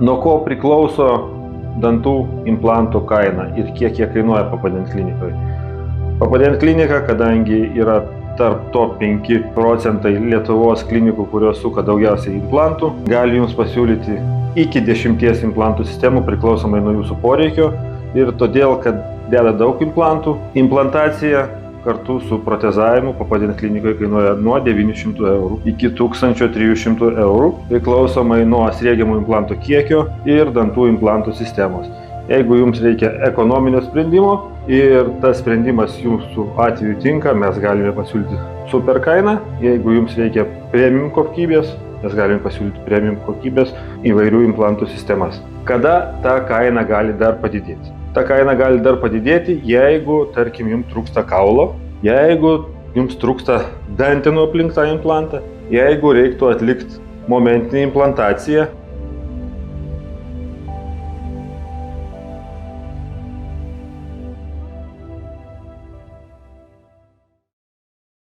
Nuo ko priklauso dantų implantų kaina ir kiek jie kainuoja Papadent klinikoje? Papadent klinika, kadangi yra tarp top 5% Lietuvos klinikų, kurios suka daugiausiai implantų, gali jums pasiūlyti iki 10 implantų sistemų priklausomai nuo jūsų poreikio ir todėl, kad deda daug implantų, implantacija kartu su protezavimu Papadent klinikoje kainuoja nuo 900 eurų iki 1300 eurų, priklausomai nuo sriegiamų implantų kiekio ir dantų implantų sistemos. Jeigu jums reikia ekonominio sprendimo ir tas sprendimas jūsų atveju tinka, mes galime pasiūlyti super kainą. Jeigu jums reikia premium kokybės, mes galime pasiūlyti premium kokybės įvairių implantų sistemas. Kada ta kaina gali dar padidėti? Ta kaina gali dar padidėti, jeigu, tarkim, jums trūksta kaulo, jeigu jums trūksta dantenų aplink tą implantą, jeigu reiktų atlikti momentinę implantaciją,